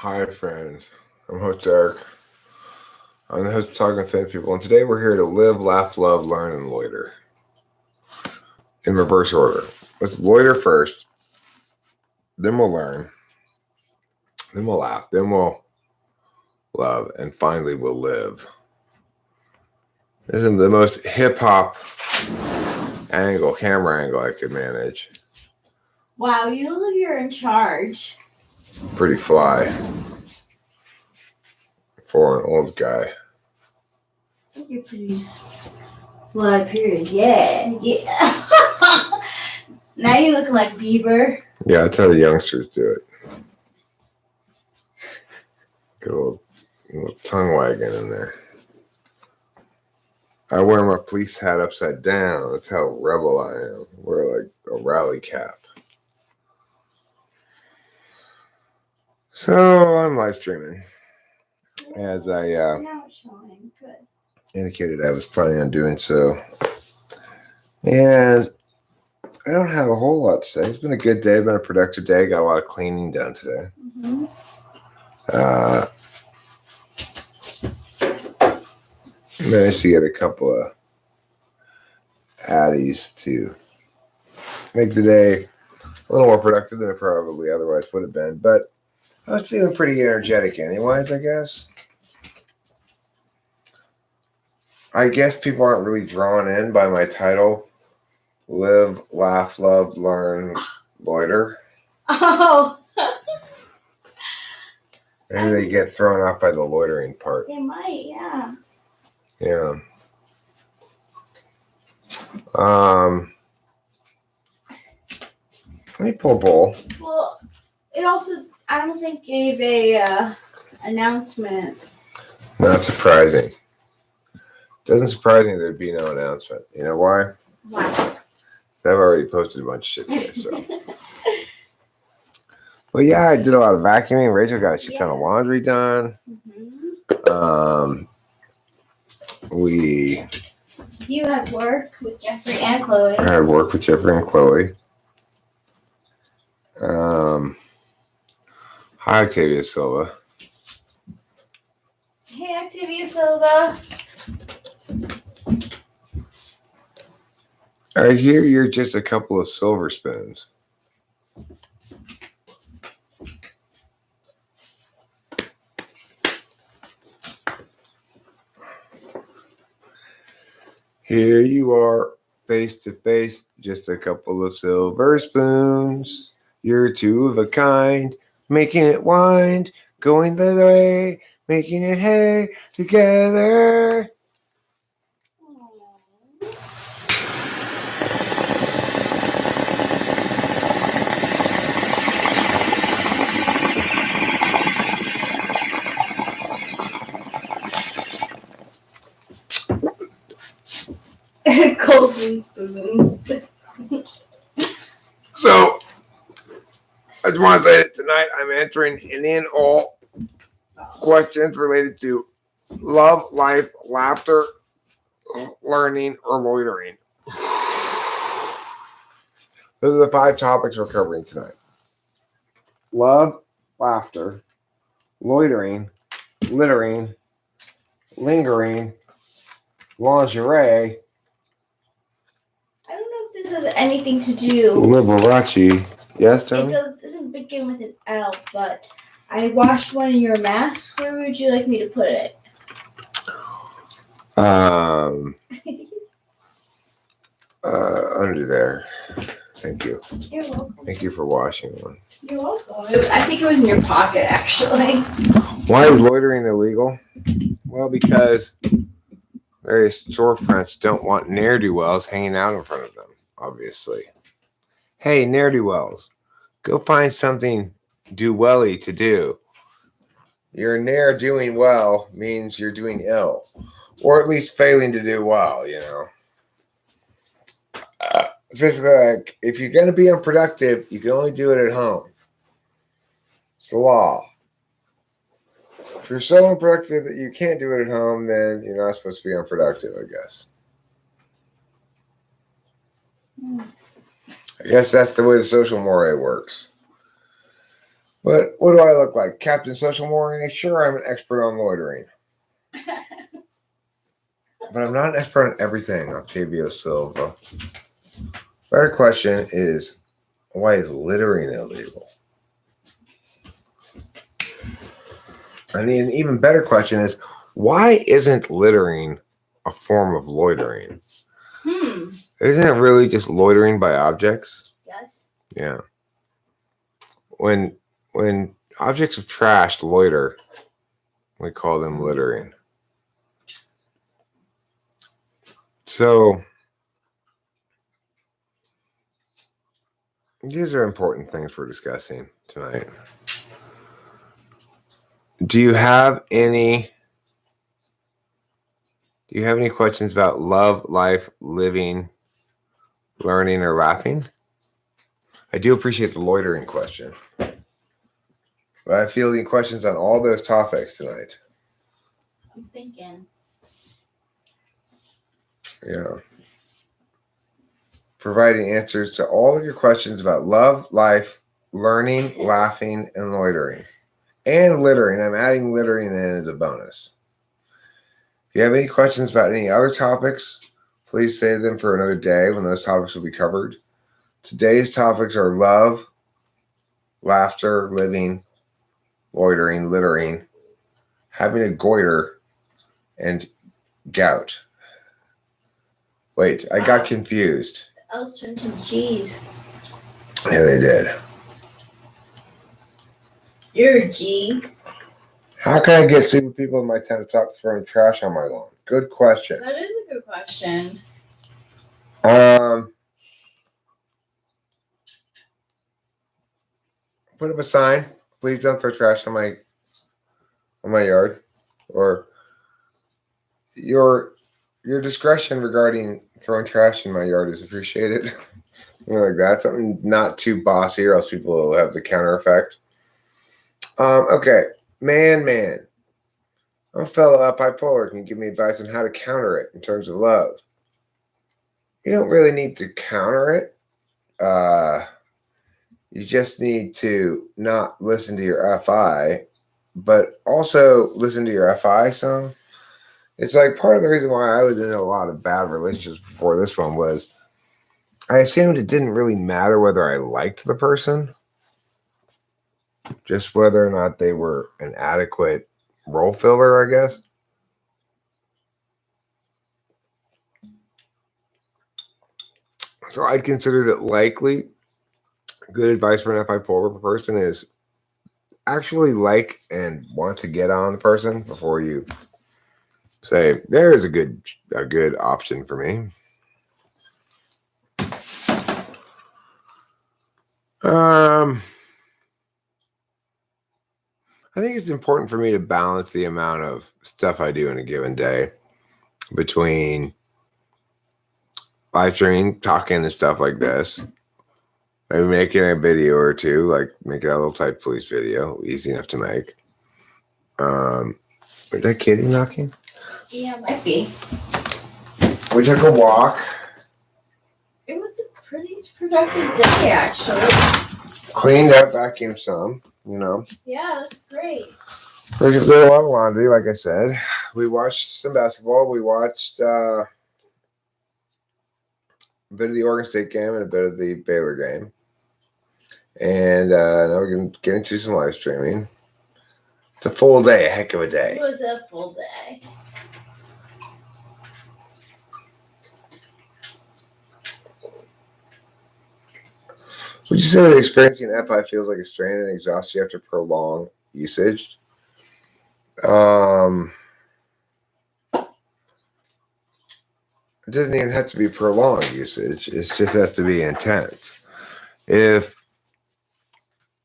Hi, friends. I'm host Eric. I'm the host of Talking to Famous People, and today we're here to live, laugh, love, learn, and loiter in reverse order. Let's loiter first, then we'll learn, then we'll laugh, then we'll love, and finally we'll live. This is the most hip hop camera angle I could manage. Wow, you're in charge. Pretty fly for an old guy. I think you're pretty fly, period. Yeah. Now you're looking like Bieber. Yeah, that's how the youngsters do it. Get a little tongue wagging in there. I wear my police hat upside down. That's how rebel I am. Wear like a rally cap. So I'm live streaming. As I Now it's showing. Good. indicated I was planning on doing so. And I don't have a whole lot to say. It's been a good day, been a productive day. Got a lot of cleaning done today. Mm-hmm. Managed to get a couple of addies to make the day a little more productive than it probably otherwise would have been. But I was feeling pretty energetic anyways, I guess. I guess people aren't really drawn in by my title. Live, laugh, love, learn, loiter. Oh. Maybe they get thrown off by the loitering part. They might, yeah. Yeah. Let me pull a bowl. Well, it also, I don't think, gave a announcement. Not surprising. Doesn't surprise me there'd be no announcement. You know why? Why? I've already posted a bunch of shit today, so. Well, yeah, I did a lot of vacuuming. Rachel got a shit ton of laundry done. Mm-hmm. You had work with Jeffrey and Chloe. I had work with Jeffrey and Chloe. Hi, Octavia Silva. Hey, Octavia Silva. I hear you're just a couple of silver spoons. Here you are, face to face, just a couple of silver spoons. You're two of a kind, making it wind, going the way, making it hay together. Golden spoons. So, I just want to say that tonight I'm answering any and all questions related to love, life, laughter, learning, or loitering. Those are the 5 topics we're covering tonight. Love, laughter, loitering, littering, lingering, lingerie. I don't know if this has anything to do. Liberace. Yes, Tony? It doesn't begin with an L, but I washed one of your masks. Where would you like me to put it? Under there. Thank you. You're welcome. Thank you for washing one. You're welcome. I think it was in your pocket, actually. Why is loitering illegal? Well, because various storefronts don't want ne'er-do-wells hanging out in front of them, obviously. Hey, ne'er-do-wells, go find something do-welly to do. You're ne'er-doing well means you're doing ill, or at least failing to do well, you know. It's basically like, if you're going to be unproductive, you can only do it at home. It's the law. If you're so unproductive that you can't do it at home, then you're not supposed to be unproductive, I guess. I guess that's the way the social moray works. But what do I look like? Captain Social Morning? Sure, I'm an expert on loitering. But I'm not an expert on everything, Octavio Silva. Better question is, why is littering illegal? And an even better question is, why isn't littering a form of loitering? Isn't it really just loitering by objects? Yes. Yeah. When objects of trash loiter, we call them littering. So these are important things we're discussing tonight. Do you have any questions about love, life, living, learning, or laughing? I do appreciate the loitering question. But I feel the questions on all those topics tonight. I'm thinking. Yeah. Providing answers to all of your questions about love, life, learning, laughing, and loitering. And littering. I'm adding littering in as a bonus. If you have any questions about any other topics, please save them for another day when those topics will be covered. Today's topics are love, laughter, living, loitering, littering, having a goiter, and gout. Wait, I got confused. L's turned to G's. Yeah, they did. You're a G. How can I get stupid people in my town to stop throwing trash on my lawn? Good question. That is a good question. Put up a sign. Please don't throw trash on my yard. Or your discretion regarding throwing trash in my yard is appreciated. Like that. Something not too bossy, or else people will have the counter effect. Okay. Man. I'm a fellow bipolar. Can you give me advice on how to counter it in terms of love? You don't really need to counter it. You just need to not listen to your FI, but also listen to your FI some. It's like part of the reason why I was in a lot of bad relationships before this one was I assumed it didn't really matter whether I liked the person, just whether or not they were an adequate role filler, I guess. So I'd consider that likely good advice for an FI polar person is actually like and want to get on the person before you say there is a good option for me. I think it's important for me to balance the amount of stuff I do in a given day between live streaming, talking, and stuff like this. Maybe making a video or two, like making a little type police video, easy enough to make. Is that kitty knocking? Yeah, it might be. We took a walk. It was a pretty productive day, actually. Cleaned up, vacuumed some, Yeah, that's great. There's a lot of laundry, like I said. We watched some basketball. We watched a bit of the Oregon State game and a bit of the Baylor game. And now we're going to get into some live streaming. It's a full day, a heck of a day. It was a full day. Would you say that experiencing FI feels like a strain and exhaust you after prolonged usage? It doesn't even have to be prolonged usage. It just has to be intense. If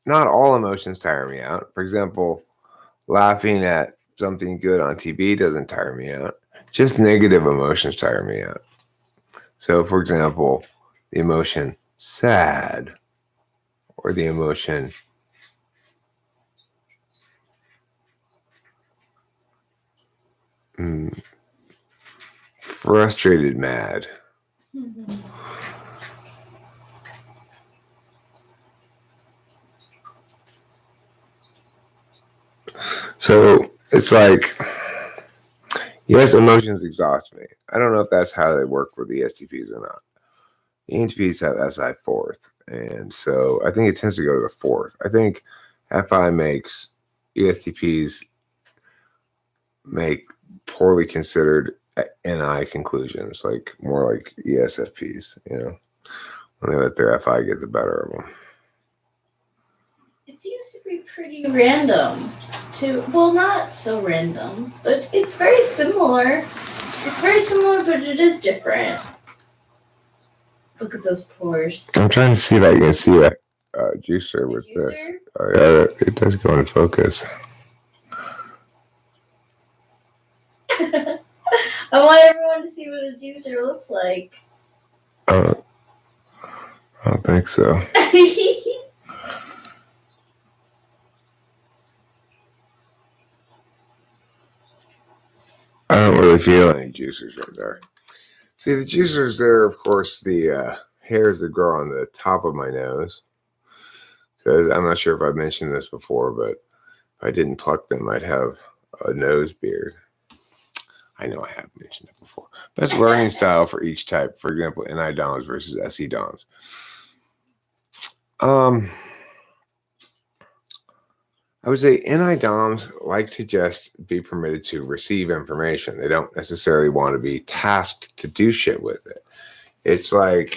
not all emotions tire me out. For example, laughing at something good on TV doesn't tire me out. Just negative emotions tire me out. So, for example, the emotion sad or the emotion frustrated mad. Mm-hmm. So it's like, yes, emotions exhaust me. I don't know if that's how they work with the ESTPs or not. The ENTPs have SI fourth, and so I think it tends to go to the fourth. I think FI makes ESTPs make poorly considered NI conclusions, like more like ESFPs, when they let their FI get the better of them. It seems to be pretty random well, not so random, but it's very similar. It's very similar, but it is different. Look at those pores. I'm trying to see if I can see a juicer with this. Yeah, it does go into focus. I want everyone to see what a juicer looks like. I don't think so. I don't really feel any juicers right there. See, the juicers there, of course, the hairs that grow on the top of my nose. Because I'm not sure if I've mentioned this before, but if I didn't pluck them, I'd have a nose beard. I know I have mentioned it before. But it's learning style for each type. For example, NI DOMs versus SE DOMs. I would say NI DOMs like to just be permitted to receive information. They don't necessarily want to be tasked to do shit with it. It's like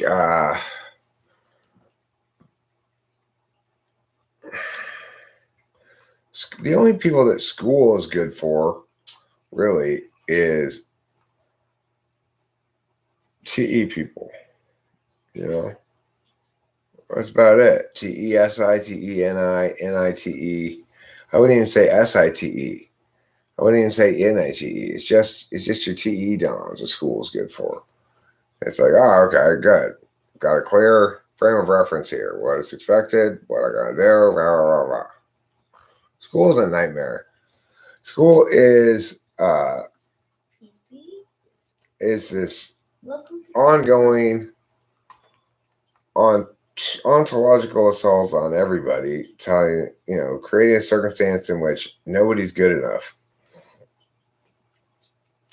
the only people that school is good for, really, is TE people. That's about it. TESI, TENI, NITE. I wouldn't even say SITE. I wouldn't even say NITE. It's just your TE DOMs the school is good for. It's like, oh, okay, good. Got a clear frame of reference here. What is expected, what I gotta do, rah, rah, rah. School is a nightmare. School is this ongoing ontological assault on everybody, creating a circumstance in which nobody's good enough.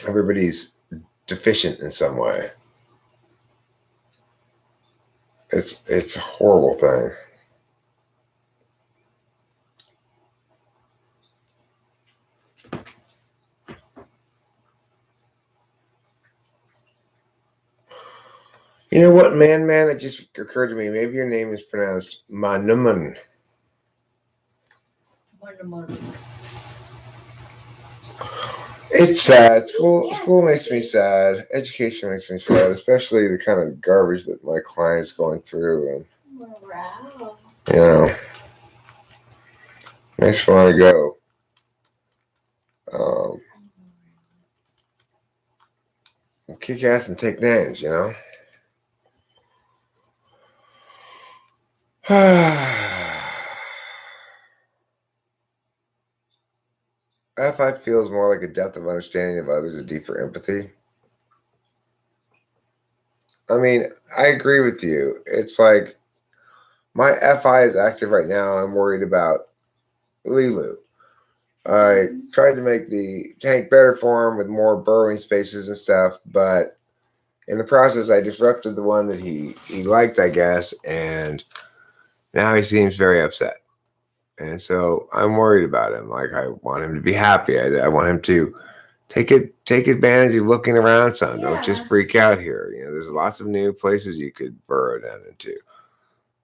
Everybody's deficient in some way. It's a horrible thing. You know what, man? It just occurred to me. Maybe your name is pronounced Manuman. It's sad. School makes me sad. Education makes me sad, especially the kind of garbage that my client's going through. And, makes me want to go. Kick ass and take names, FI feels more like a depth of understanding of others, a deeper empathy. I mean, I agree with you. It's like my FI is active right now. I'm worried about Lilu. I tried to make the tank better for him with more burrowing spaces and stuff, but in the process, I disrupted the one that he liked, I guess, and now he seems very upset. And so I'm worried about him. Like, I want him to be happy. I want him to take advantage of looking around some. Yeah. Don't just freak out here. There's lots of new places you could burrow down into.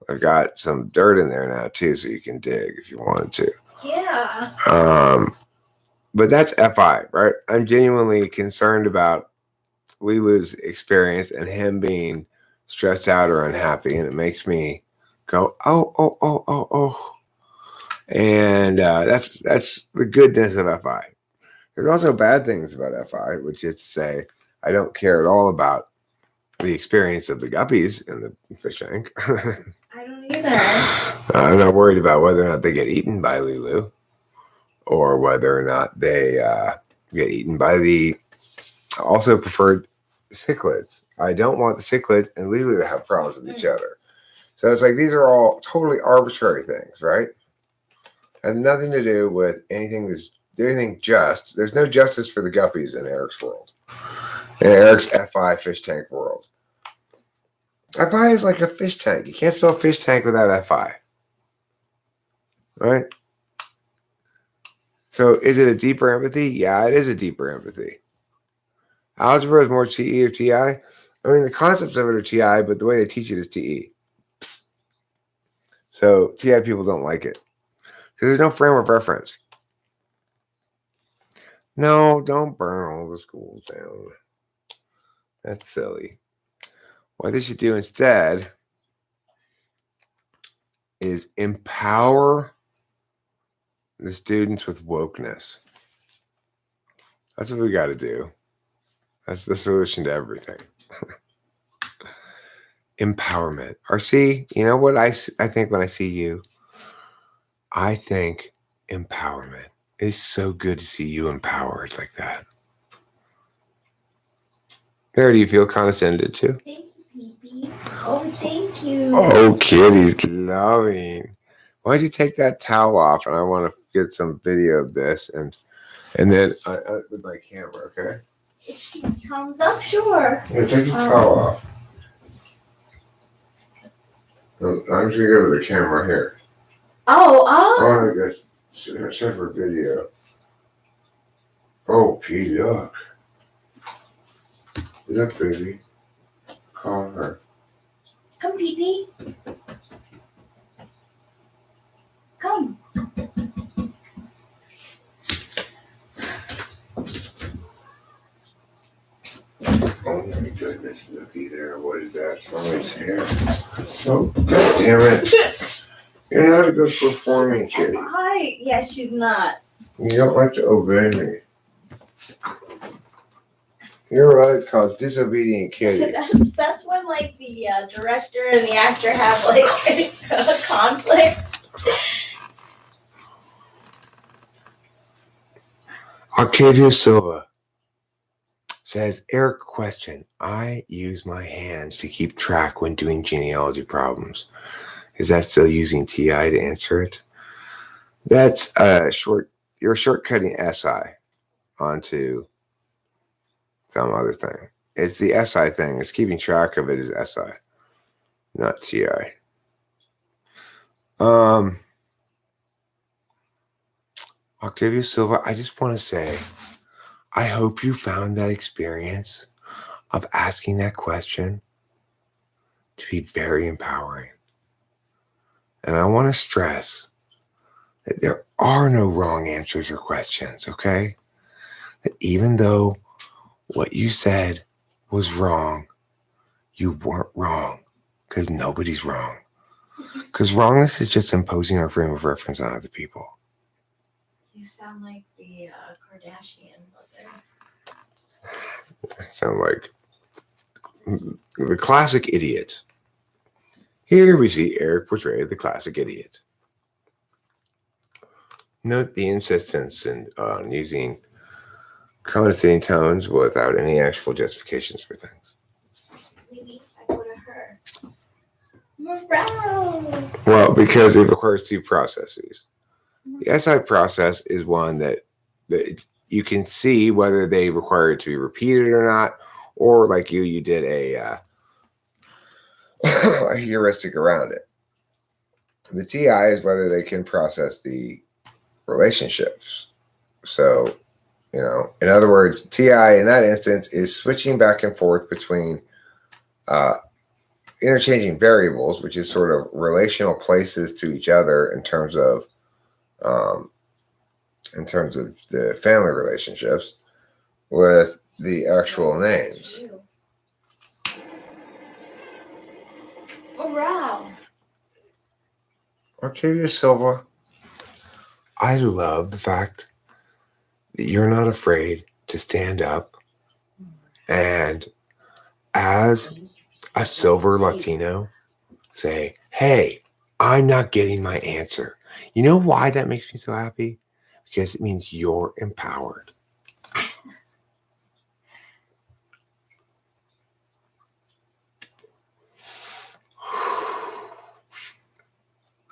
I've got some dirt in there now too, so you can dig if you wanted to. Yeah. But that's FI, right? I'm genuinely concerned about Lilu's experience and him being stressed out or unhappy, and it makes me go, oh. And that's the goodness of FI. There's also bad things about FI, which is to say, I don't care at all about the experience of the guppies in the fish tank. I don't either. I'm not worried about whether or not they get eaten by Lilu, or whether or not they get eaten by the also preferred cichlids. I don't want the cichlid and Lilu to have problems with each other. So it's like these are all totally arbitrary things, right? Had nothing to do with anything anything just. There's no justice for the guppies in Eric's world. In Eric's FI fish tank world. FI is like a fish tank. You can't spell fish tank without FI. Right? So is it a deeper empathy? Yeah, it is a deeper empathy. Algebra is more TE or TI. I mean, the concepts of it are TI, but the way they teach it is TE. So TI people don't like it. Because there's no frame of reference. No, don't burn all the schools down. That's silly. What they should do instead is empower the students with wokeness. That's what we got to do. That's the solution to everything. Empowerment. RC, you know what I think when I see you? I think empowerment. It's so good to see you empowered like that. Mary, do you feel condescended too? Thank you, baby. Oh, thank you. Oh, Kitty's loving. Why don't you take that towel off? And I want to get some video of this, and then I with my camera, okay? If she comes up, sure. Yeah, take the towel off. I'm just gonna go to the camera here. Oh, I want to get a separate video. Oh, Pete, look. Look, baby. Call her. Come, Pee-Pee. Come. Oh my goodness, looky there. What is that? Someone's hair. Oh, God damn it. You're not a good performing kitty. Hi. Yeah, she's not. You don't like to obey me. You're right, called disobedient kitty. That's when like the director and the actor have like a conflict. Octavio Silva says, Eric, question. I use my hands to keep track when doing genealogy problems. Is that still using TI to answer it? That's you're shortcutting SI onto some other thing. It's the SI thing. It's keeping track of it as SI, not TI. Octavio Silva, I just want to say, I hope you found that experience of asking that question to be very empowering. And I want to stress that there are no wrong answers or questions, okay? That even though what you said was wrong, you weren't wrong, because nobody's wrong. Because wrongness is just imposing our frame of reference on other people. You sound like the Kardashian mother. I sound like the classic idiot. Here we see Eric portray the classic idiot. Note the insistence in using condescending tones without any actual justifications for things. Maybe I go to her. Morale. Well, because it requires two processes. The SI process is one that you can see whether they require it to be repeated or not, or like you did a heuristic around it. The TI is whether they can process the relationships. So, in other words, TI in that instance is switching back and forth between interchanging variables, which is sort of relational places to each other in terms of the family relationships, with the actual names. Morale. Octavia Silva, I love the fact that you're not afraid to stand up and, as a silver Latino, say, hey, I'm not getting my answer. You know why that makes me so happy? Because it means you're empowered.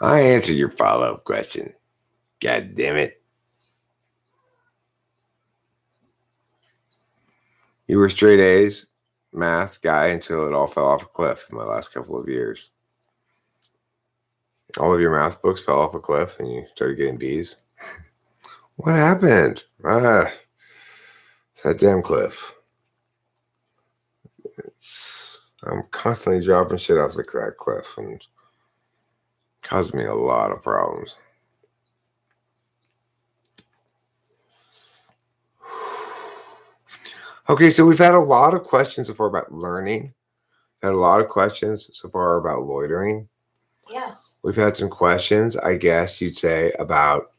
I answered your follow-up question. God damn it. You were straight A's, math guy until it all fell off a cliff in my last couple of years. All of your math books fell off a cliff and you started getting B's. What happened? It's that damn cliff. I'm constantly dropping shit off that cliff and caused me a lot of problems. Okay, so we've had a lot of questions so far about learning. Had a lot of questions so far about loitering. Yes. We've had some questions, I guess you'd say, about,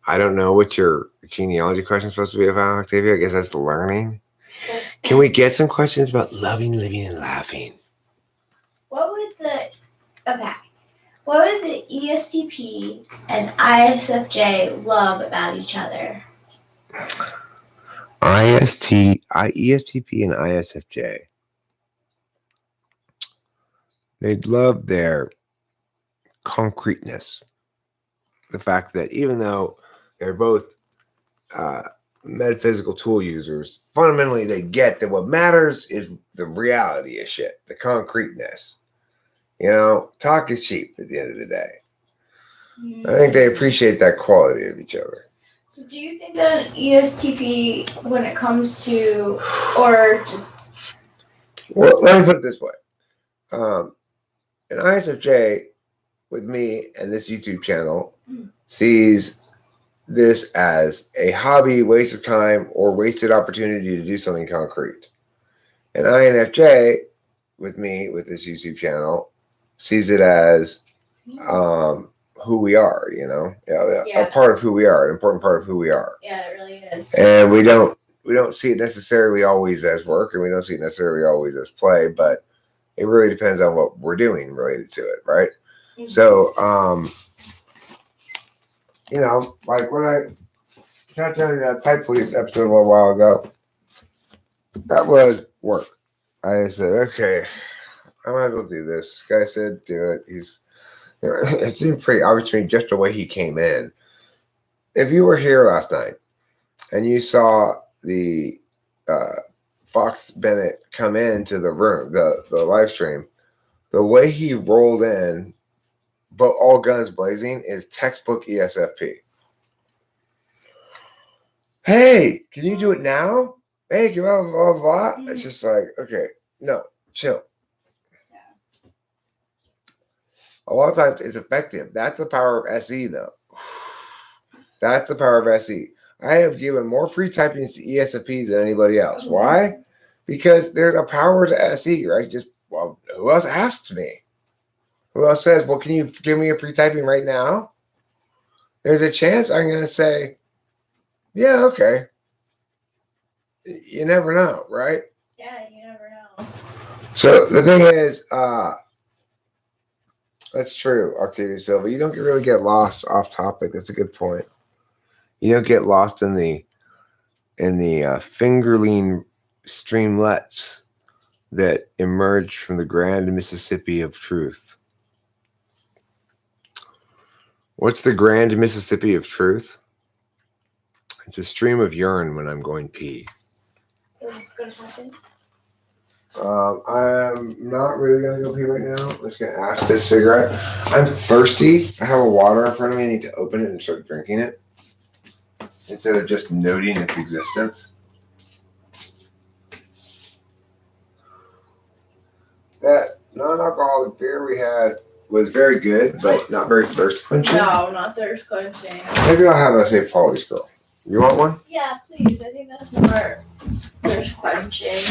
I don't know what your genealogy question is supposed to be about, Octavia. I guess that's the learning. Can we get some questions about loving, living, and laughing? What would the ESTP and ISFJ love about each other? ESTP and ISFJ. They'd love their concreteness. The fact that even though they're both metaphysical tool users, fundamentally they get that what matters is the reality of shit, the concreteness. You know, talk is cheap at the end of the day. I think they appreciate that quality of each other. So do you think that ESTP, when it comes to, or just... Well, let me put it this way. An ISFJ with me and this YouTube channel sees this as a hobby, waste of time, or wasted opportunity to do something concrete. An INFJ with me with this YouTube channel sees it as who we are, you know, a part of who we are, an important part of who we are. Yeah, it really is. And we don't see it necessarily always as work, and we don't see it necessarily always as play, but it really depends on what we're doing related to it, right? Mm-hmm. So, you know, like when I tried telling you that Type Police episode a little while ago, that was work. I said, okay, I might as well do this. This guy said, do it. It seemed pretty obvious to me just the way he came in. If you were here last night and you saw the Fox Bennett come into the room, the live stream, the way he rolled in, but all guns blazing, is textbook ESFP. Hey, can you do it now? Hey, can you blah, blah, blah, blah? It's just like, okay, no, chill. Yeah. A lot of times it's effective. That's the power of SE, though. That's the power of SE. I have given more free typings to ESFPs than anybody else. Why? Because there's a power to SE, right? Just, well, who else asks me? Who else says, well, can you give me a free typing right now? There's a chance I'm going to say, yeah, okay. You never know, right? Yeah, you never know. So the thing is, that's true, Octavia Silva. You don't really get lost off topic. That's a good point. You don't get lost in the fingerling streamlets that emerge from the grand Mississippi of truth. What's the grand Mississippi of truth? It's a stream of urine when I'm going pee. What's going to happen? I'm not really going to go pee right now. I'm just going to ash this cigarette. I'm thirsty. I have a water in front of me. I need to open it and start drinking it instead of just noting its existence. That non-alcoholic beer we had was very good, but not very thirst quenching. No, not thirst quenching. Maybe I'll have a St. Pauli's Girl. You want one? Yeah, please. I think that's more thirst quenching.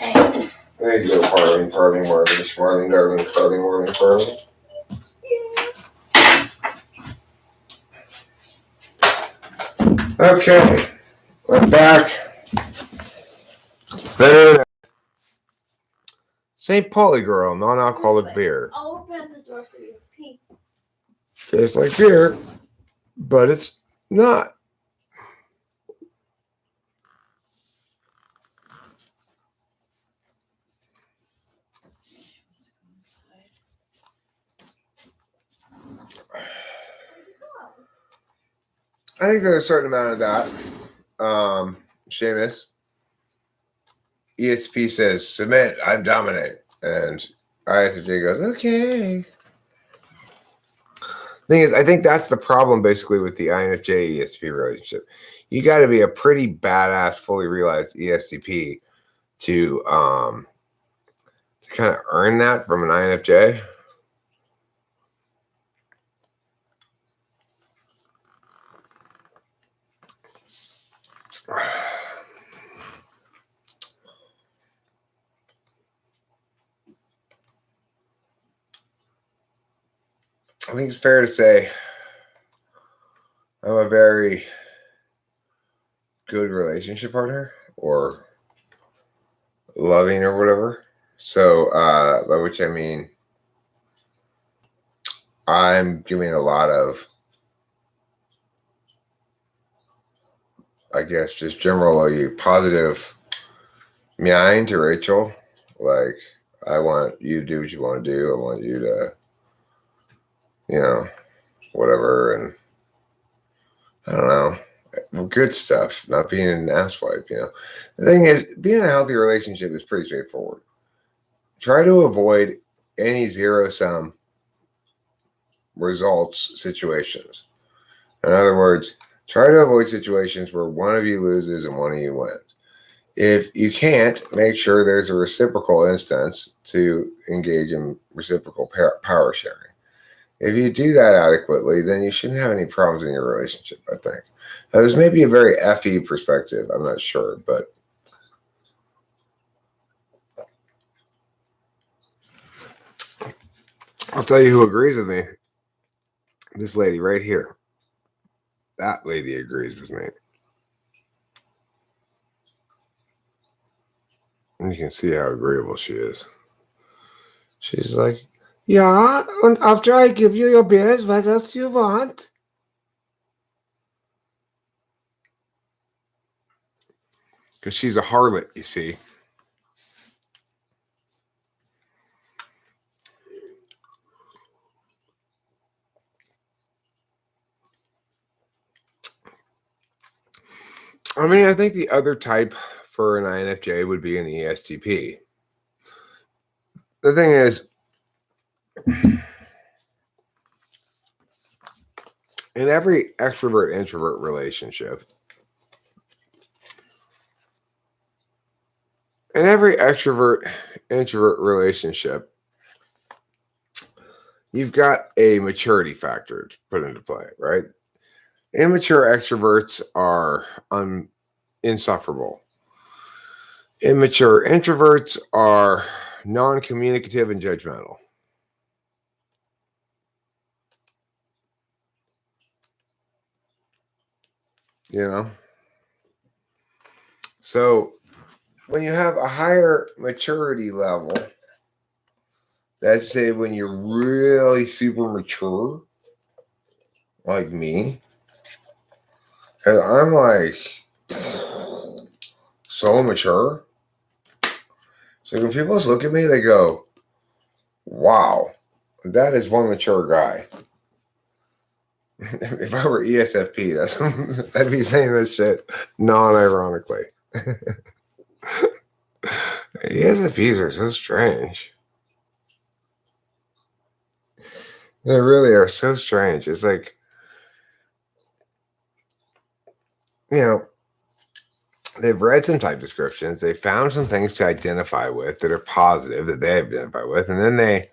Thanks. There you go, Parling, Marling, darling, Parling, Marling, Parling. Okay, we're back. Better. St. Pauli Girl, non-alcoholic beer. I'll open the door for you. Pee. Tastes like beer, but it's not. I think there's a certain amount of that Seamus, ESP says, submit, I'm dominate. And ISFJ goes, okay. Thing is, I think that's the problem basically with the INFJ ESP relationship. You got to be a pretty badass, fully realized ESTP to kind of earn that from an INFJ. I think it's fair to say I'm a very good relationship partner or loving or whatever. So by which I mean I'm giving a lot of, I guess, just generally positive meowing to Rachel. Like, I want you to do what you want to do. I want you to, whatever. And I don't know, good stuff, not being an asswipe, The thing is, being in a healthy relationship is pretty straightforward. Try to avoid any zero-sum results situations. In other words, try to avoid situations where one of you loses and one of you wins. If you can't, make sure there's a reciprocal instance to engage in reciprocal power sharing. If you do that adequately, then you shouldn't have any problems in your relationship, I think. Now, this may be a very FE perspective. I'm not sure, but I'll tell you who agrees with me. This lady right here. That lady agrees with me. And you can see how agreeable she is. She's like, yeah, and after I give you your beers, what else do you want? Because she's a harlot, you see. I mean, I think the other type for an INFJ would be an ESTP. The thing is, in every extrovert-introvert relationship, you've got a maturity factor to put into play, right? Immature extroverts are insufferable. Immature introverts are non-communicative and judgmental. So when you have a higher maturity level, let's say when you're really super mature, like me, and I'm like so mature. So when people look at me, they go, wow, that is one mature guy. If I were ESFP, I'd be saying this shit non-ironically. ESFPs are so strange. They really are so strange. It's like, they've read some type descriptions. They found some things to identify with that are positive that they identify with. And then they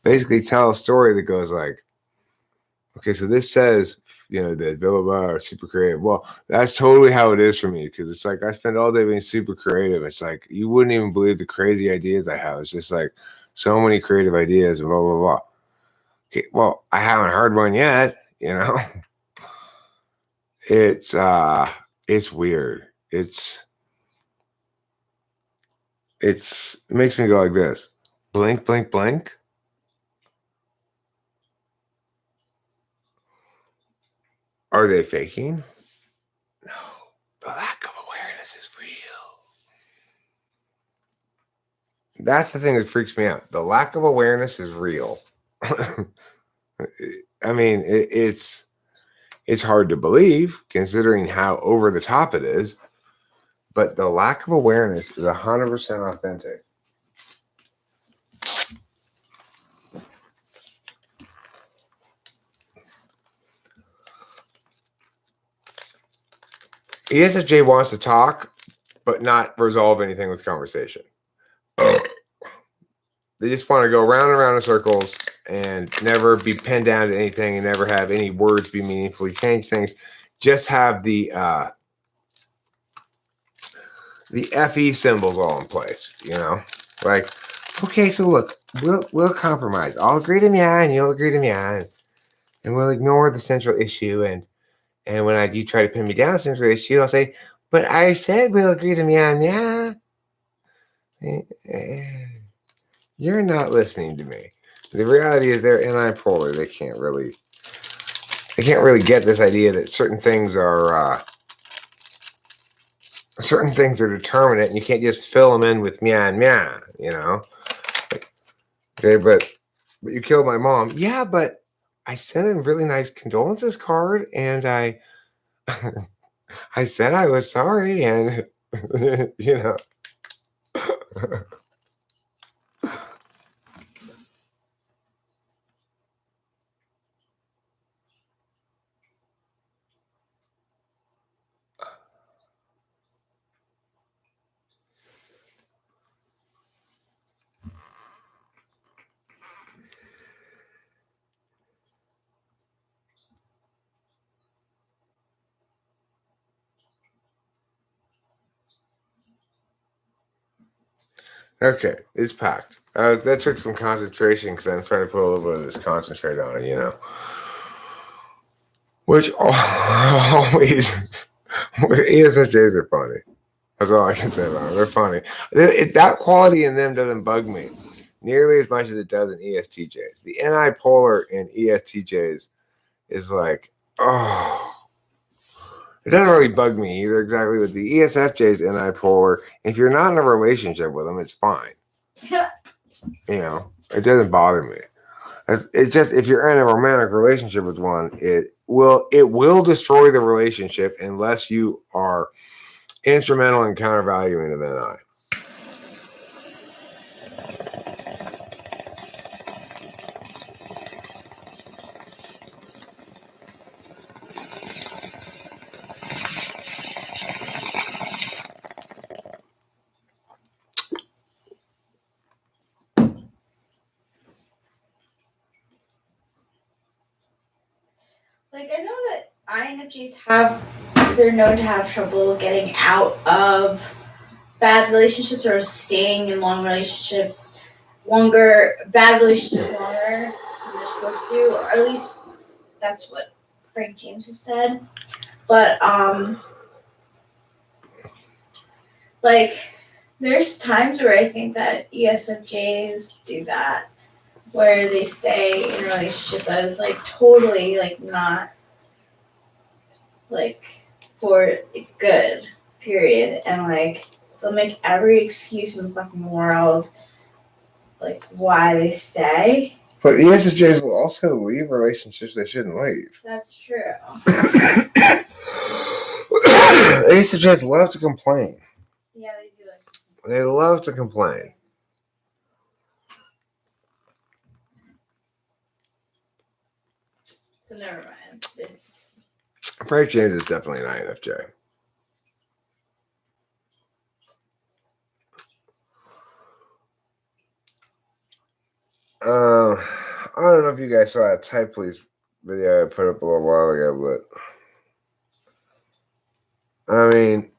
basically tell a story that goes like, okay, so this says, that blah, blah, blah, are super creative. Well, that's totally how it is for me. Because it's like, I spend all day being super creative. It's like, you wouldn't even believe the crazy ideas I have. It's just like so many creative ideas and blah, blah, blah. Okay, well, I haven't heard one yet, It's weird. It makes me go like this. Blink, blink, blink. Are they faking? No. The lack of awareness is real. That's the thing that freaks me out. The lack of awareness is real. I mean, it's It's hard to believe considering how over the top it is, but the lack of awareness is 100% authentic. ESFJ wants to talk, but not resolve anything with conversation. They just want to go round and round in circles and never be pinned down to anything and never have any words be meaningfully change things. Just have the FE symbols all in place, you know? Like, okay, so look, we'll compromise. I'll agree to meow and you'll agree to meow, and we'll ignore the central issue. And when you try to pin me down the central issue, I'll say, but I said we'll agree to meow. You're not listening to me. The reality is they're antipolar. They can't really get this idea that certain things are determinate, and you can't just fill them in with meow and meow. You know. Okay, but you killed my mom. Yeah, but I sent a really nice condolences card, and I said I was sorry, and you know. Okay, it's packed. That took some concentration because I'm trying to put a little bit of this concentrate on it, you know. Which always, ESFJs are funny. That's all I can say about them. They're funny. That quality in them doesn't bug me nearly as much as it does in ESTJs. The NI polar in ESTJs is like, oh. It doesn't really bug me either exactly with the ESFJs NI polar. If you're not in a relationship with them, it's fine. You know, it doesn't bother me. It's just if you're in a romantic relationship with one, it will destroy the relationship unless you are instrumental in countervaluing of NI. Like, I know that INFJs they're known to have trouble getting out of bad relationships or staying in bad relationships longer than they're supposed to, or at least that's what Frank James has said. But, like, there's times where I think that ESFJs do that, where they stay in a relationship that is, like, totally, like, not, like, for good, period, and, like, they'll make every excuse in the fucking world, like, why they stay. But ESFJs will also leave relationships they shouldn't leave. That's true. ESFJs love to complain. Yeah, they do. They love to complain. So never mind. Frank James is definitely an INFJ. I don't know if you guys saw that Type Please video I put up a little while ago, but I mean,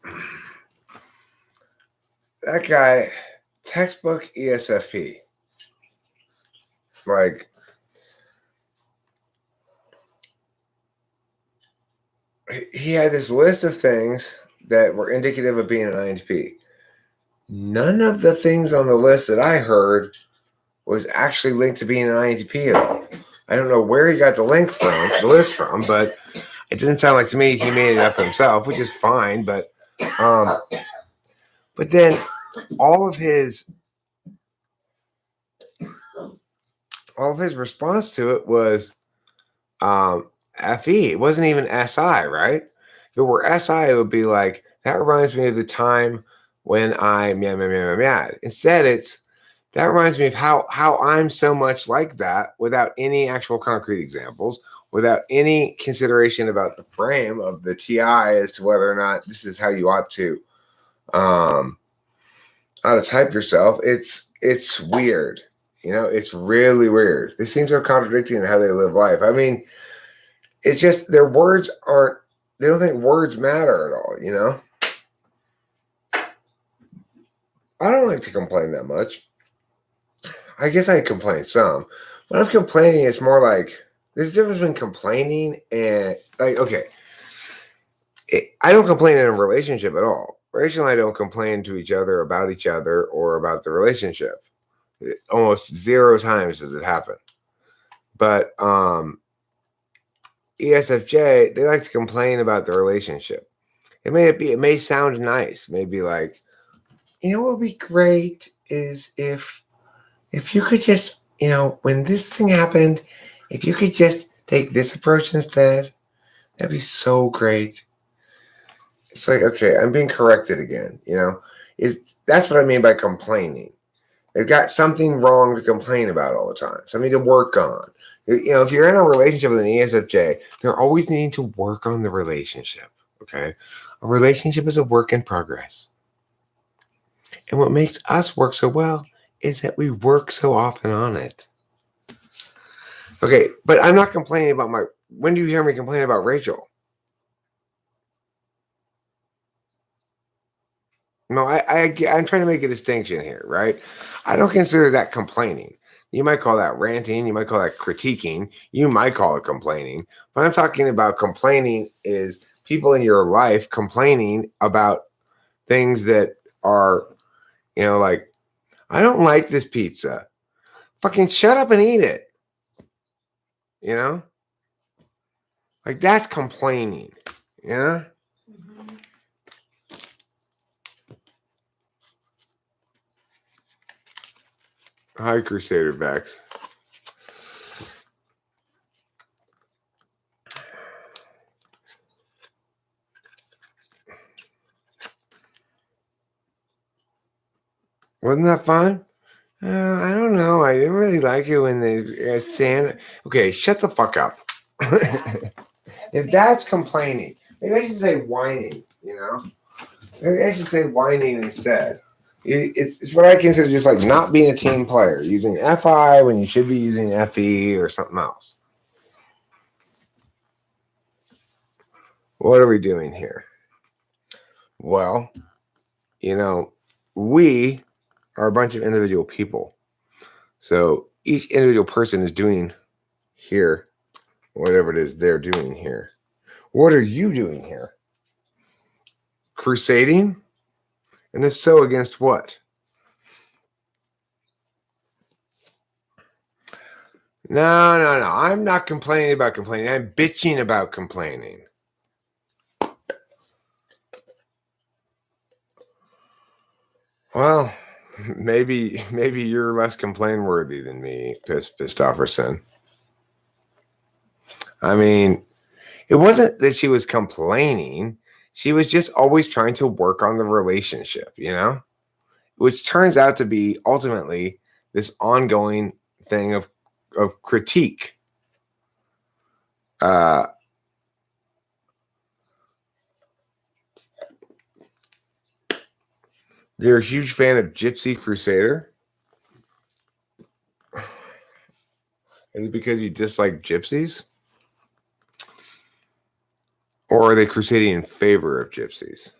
that guy, textbook ESFP. Like, he had this list of things that were indicative of being an INTP. None of the things on the list that I heard was actually linked to being an INTP at all. I don't know where he got the list from, but it didn't sound like to me he made it up himself, which is fine. But then all of his response to it was FE. It wasn't even SI, right? If it were SI, it would be like, that reminds me of the time when I mad. Instead, it's that reminds me of how I'm so much like that without any actual concrete examples, without any consideration about the frame of the TI as to whether or not this is how you ought to type yourself. It's weird. It's really weird. They seem so contradicting in how they live life. I mean, it's just their words they don't think words matter at all, I don't like to complain that much. I guess I complain some. When I'm complaining, it's more like there's a difference between complaining and okay. I don't complain in a relationship at all. Rachel and I don't complain to each other about each other or about the relationship. Almost 0 times does it happen. But ESFJ, they like to complain about the relationship. It may sound nice. Maybe like, what would be great is if you could just, when this thing happened, if you could just take this approach instead, that'd be so great. It's like, okay, I'm being corrected again, that's what I mean by complaining. They've got something wrong to complain about all the time, something to work on. If you're in a relationship with an ESFJ, they're always needing to work on the relationship, okay? A relationship is a work in progress. And what makes us work so well is that we work so often on it. Okay, but I'm not complaining about when do you hear me complain about Rachel? No, I'm trying to make a distinction here, right? I don't consider that complaining. You might call that ranting. You might call that critiquing. You might call it complaining. What I'm talking about complaining is people in your life complaining about things that are, like, I don't like this pizza. Fucking shut up and eat it. Like, that's complaining. Hi, Crusader Vex. Wasn't that fun? I don't know. I didn't really like it when they Santa. Okay, shut the fuck up. If that's complaining, maybe I should say whining. Maybe I should say whining instead. It's what I consider just like not being a team player, using FI when you should be using FE or something else. What are we doing here? Well, we are a bunch of individual people. So each individual person is doing here whatever it is they're doing here. What are you doing here? Crusading? And if so, against what? No. I'm not complaining about complaining. I'm bitching about complaining. Well, maybe you're less complain worthy than me, Pistofferson. I mean, it wasn't that she was complaining. She was just always trying to work on the relationship, which turns out to be ultimately this ongoing thing of critique. You're a huge fan of Gypsy Crusader? Is it because you dislike gypsies? Or are they crusading in favor of gypsies?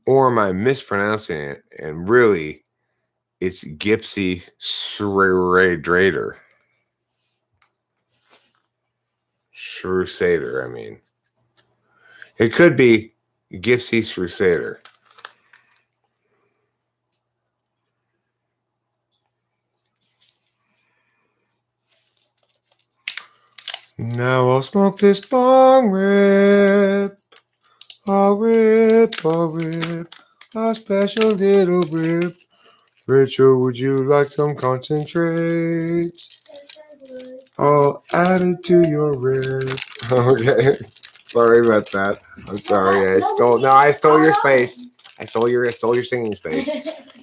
Or am I mispronouncing it and really it's Gypsy Schrader? Crusader, I mean. It could be Gypsy Crusader. Now I'll smoke this bong rip. I'll rip, a special little rip. Rachel, would you like some concentrate? Yes, I would. all added to your wrist. Okay. Sorry about that. I'm sorry. I stole your space. I stole your singing space.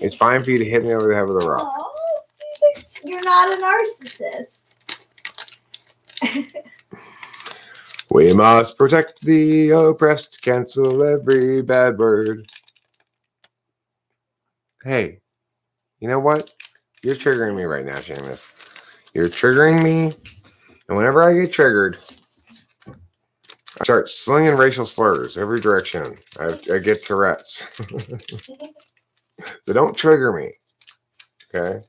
It's fine for you to hit me over the head with a rock. Oh, see, you're not a narcissist. We must protect the oppressed, cancel every bad word. Hey, you know what? You're triggering me right now, Seamus. You're triggering me, and whenever I get triggered, I start slinging racial slurs every direction. I get Tourette's. So don't trigger me, okay?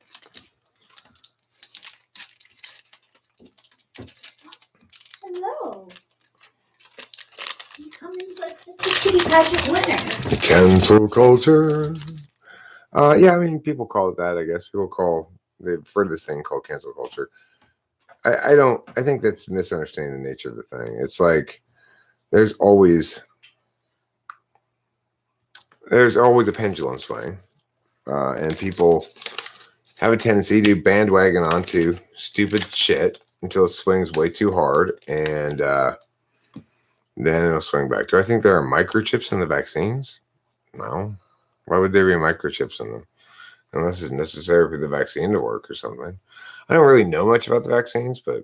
Hello. You come in like such a kitty pageant winner. Cancel culture. Yeah, I mean, people call it that, I guess. They refer to this thing called cancel culture. I think that's misunderstanding the nature of the thing. It's like there's always a pendulum swing, and people have a tendency to bandwagon onto stupid shit until it swings way too hard, and then it'll swing back. Do I think there are microchips in the vaccines? No. Why would there be microchips in them? Unless it's necessary for the vaccine to work or something. I don't really know much about the vaccines, but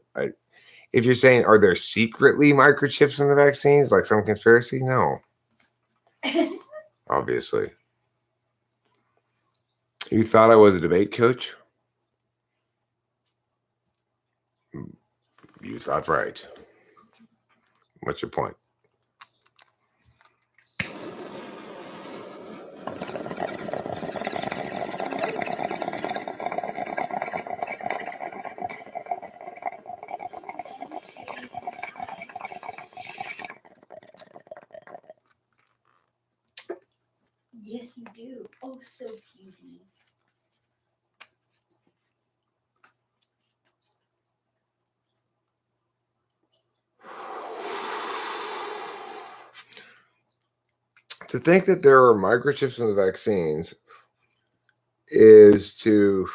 if you're saying, are there secretly microchips in the vaccines, like some conspiracy? No. Obviously. You thought I was a debate coach? You thought right. What's your point? Yes, you do. Oh, so cutie. To think that there are microchips in the vaccines is to...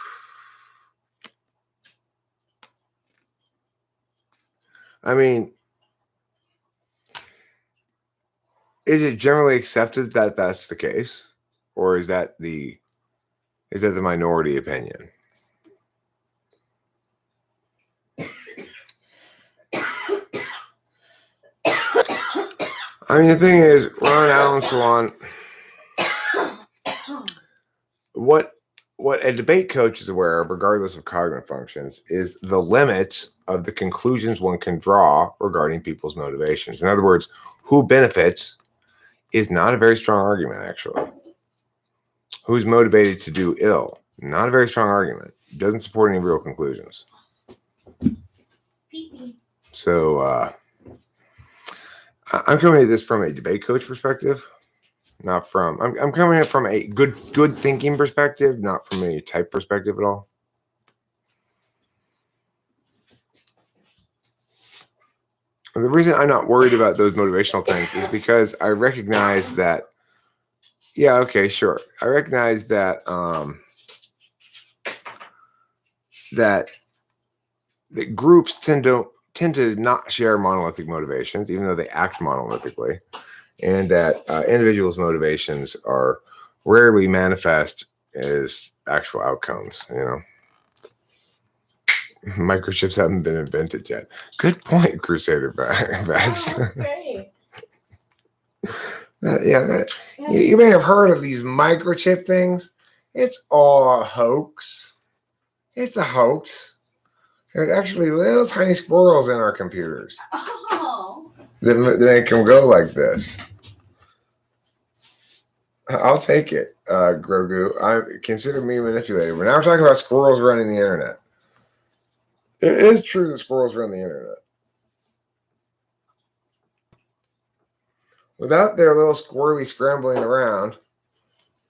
I mean, is it generally accepted that that's the case? Or is that the minority opinion? I mean, the thing is, Ron Allen Salon, what a debate coach is aware of, regardless of cognitive functions, is the limits of the conclusions one can draw regarding people's motivations. In other words, who benefits is not a very strong argument, actually. Who's motivated to do ill? Not a very strong argument. Doesn't support any real conclusions. So, I'm coming at this from a debate coach perspective, not from. I'm coming at it from a good thinking perspective, not from a type perspective at all. And the reason I'm not worried about those motivational things is because I recognize that. Yeah, okay, sure. I recognize that that groups tend to not share monolithic motivations, even though they act monolithically, and that individuals' motivations are rarely manifest as actual outcomes. You know, microchips haven't been invented yet. Good point, Crusader Bags. That's great. You may have heard of these microchip things. It's all a hoax. It's a hoax. There's actually little tiny squirrels in our computers. Oh. They can go like this. I'll take it, Grogu. Consider me manipulated. We're now talking about squirrels running the internet. It is true that squirrels run the internet. Without their little squirrely scrambling around,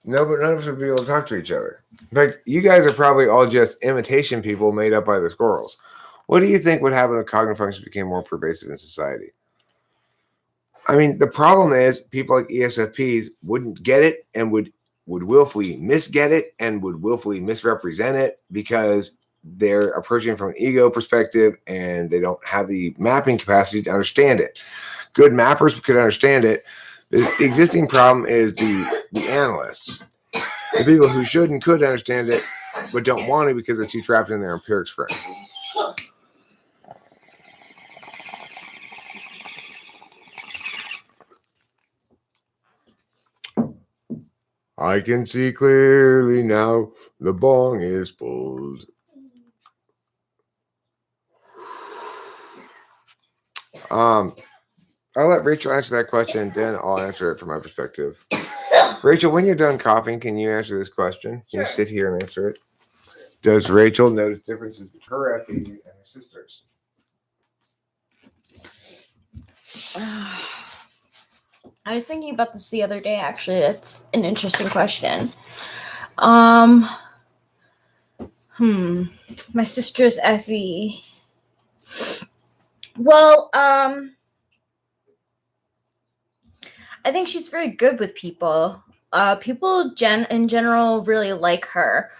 none of us would be able to talk to each other. In fact, you guys are probably all just imitation people made up by the squirrels. What do you think would happen if cognitive functions became more pervasive in society? I mean, the problem is people like ESFPs wouldn't get it and would willfully misget it and would willfully misrepresent it because they're approaching from an ego perspective and they don't have the mapping capacity to understand it. Good mappers could understand it. The existing problem is the analysts, the people who should and could understand it, but don't want to because they're too trapped in their empirics frame. I can see clearly now the bong is pulled. I'll let Rachel answer that question, then I'll answer it from my perspective. Rachel, when you're done coughing, can you answer this question? Can you sit here and answer it? Does Rachel notice differences between her FE and her sisters? I was thinking about this the other day, actually. That's an interesting question. My sister's FE. Well, I think she's very good with people. People in general really like her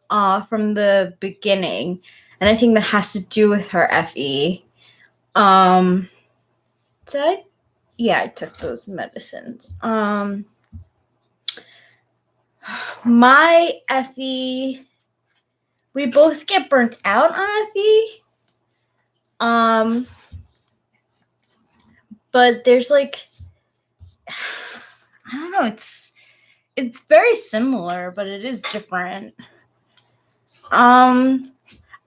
from the beginning. And I think that has to do with her FE. Yeah, I took those medicines. My FE, we both get burnt out on FE. But there's like, I don't know, it's very similar, but it is different. I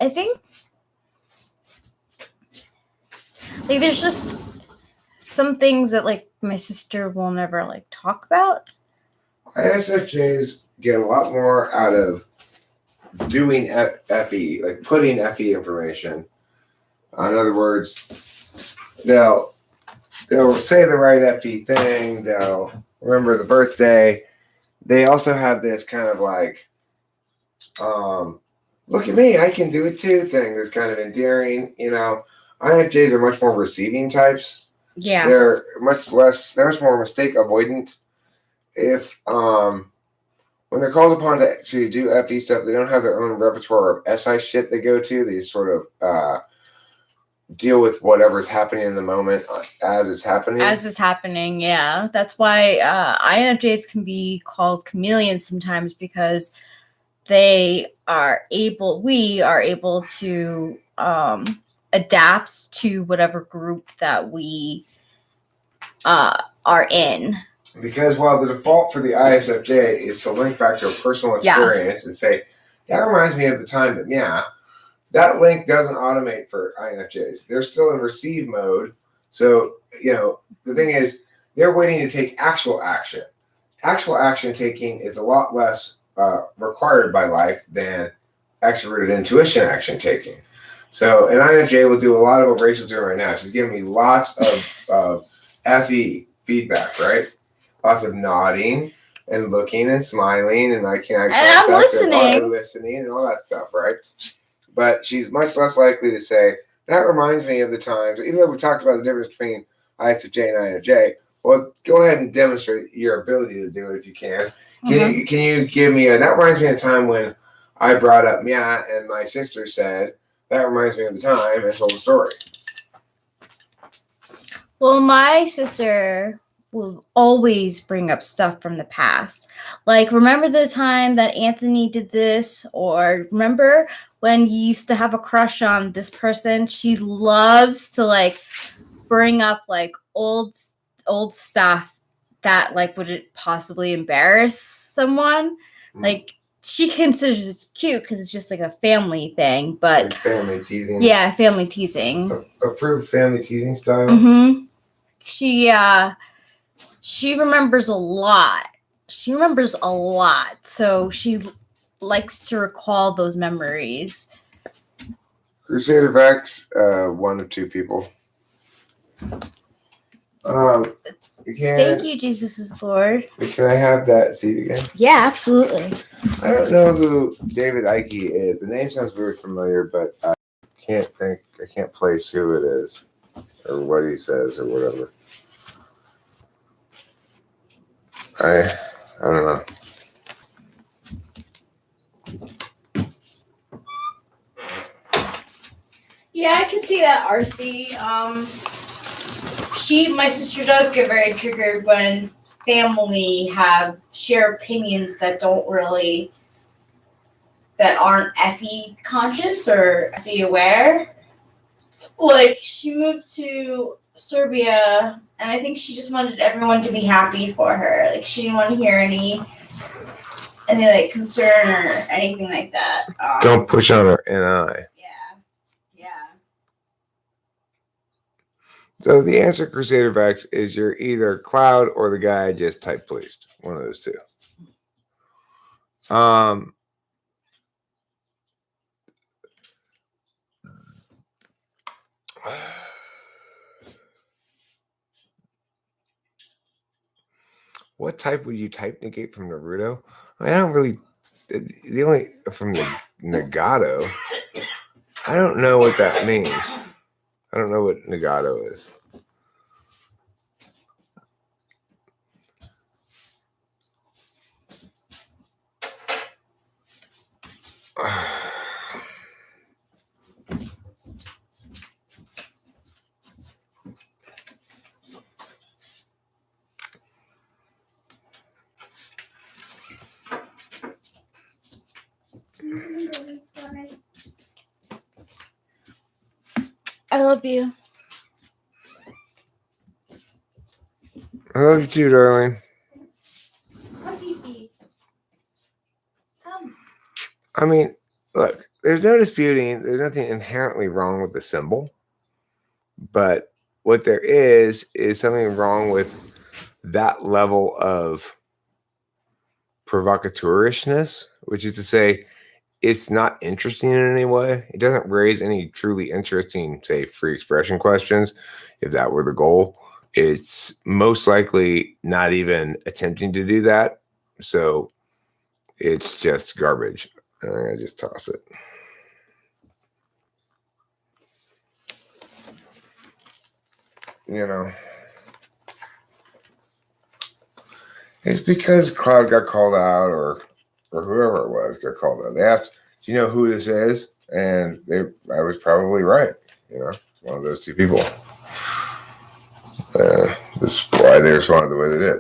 think like there's just some things that like my sister will never like talk about. ISFJs get a lot more out of doing FE, like putting FE information. In other words, they'll say the right FE thing. They'll remember the birthday. They also have this kind of like, look at me, I can do it too thing that's kind of endearing. INFJs are much more receiving types. Yeah. They're much more mistake avoidant. If when they're called upon to do FE stuff, they don't have their own repertoire of SI shit they go to. They sort of deal with whatever's happening in the moment as it's happening. Yeah. That's why INFJs can be called chameleons sometimes, because we are able to adapt to whatever group that we are in. Because while the default for the ISFJ is to link back to a personal experience and say, that reminds me of the time that, that link doesn't automate for INFJs. They're still in receive mode. So, the thing is, they're waiting to take actual action. Actual action taking is a lot less required by life than extroverted intuition action taking. So an INFJ will do a lot of what Rachel's doing right now. She's giving me lots of FE feedback, right? Lots of nodding and looking and smiling, and I'm listening and all that stuff, right? But she's much less likely to say, that reminds me of the times, even though we talked about the difference between ISFJ and INFJ, well, go ahead and demonstrate your ability to do it if you can. Can you give me that reminds me of the time when I brought up and my sister said, that reminds me of the time, and told the story. Well, my sister will always bring up stuff from the past. Like, remember the time that Anthony did this? Or remember when you used to have a crush on this person? She loves to like bring up like old stuff that like would it possibly embarrass someone. Like, she considers it cute because it's just like a family thing, but like family teasing. Yeah, family teasing. Approved family teasing style. Mm-hmm. She remembers a lot. So she likes to recall those memories. Crusader Vex, one of two people. Thank you, Jesus is Lord. Can I have that seat again? Yeah, absolutely. I don't know who David Icke is. The name sounds very familiar, but I can't place who it is or what he says or whatever. I don't know. see that RC. My sister does get very triggered when family share opinions that aren't FE conscious or FE aware. Like, she moved to Serbia, and I think she just wanted everyone to be happy for her. Like, she didn't want to hear any like concern or anything like that. Don't push on her NI. Yeah. So the answer, Crusader Vex, is you're either Cloud or the guy I just typed pleased. One of those two. What type would you type negate from Naruto? I don't really. The only from the Nagato. I don't know what that means. I don't know what Nagato is. I love you. I love you too, darling. Come. I mean, look, there's no disputing, there's nothing inherently wrong with the symbol. But what there is something wrong with that level of provocateurishness, which is to say, it's not interesting in any way. It doesn't raise any truly interesting, say, free expression questions. If that were the goal, it's most likely not even attempting to do that. So it's just garbage. I'm going to just toss it. You know, it's because Cloud got called out or whoever it was got called out. They asked, do you know who this is? And I was probably right. You know, one of those two people. This is why they responded the way they did.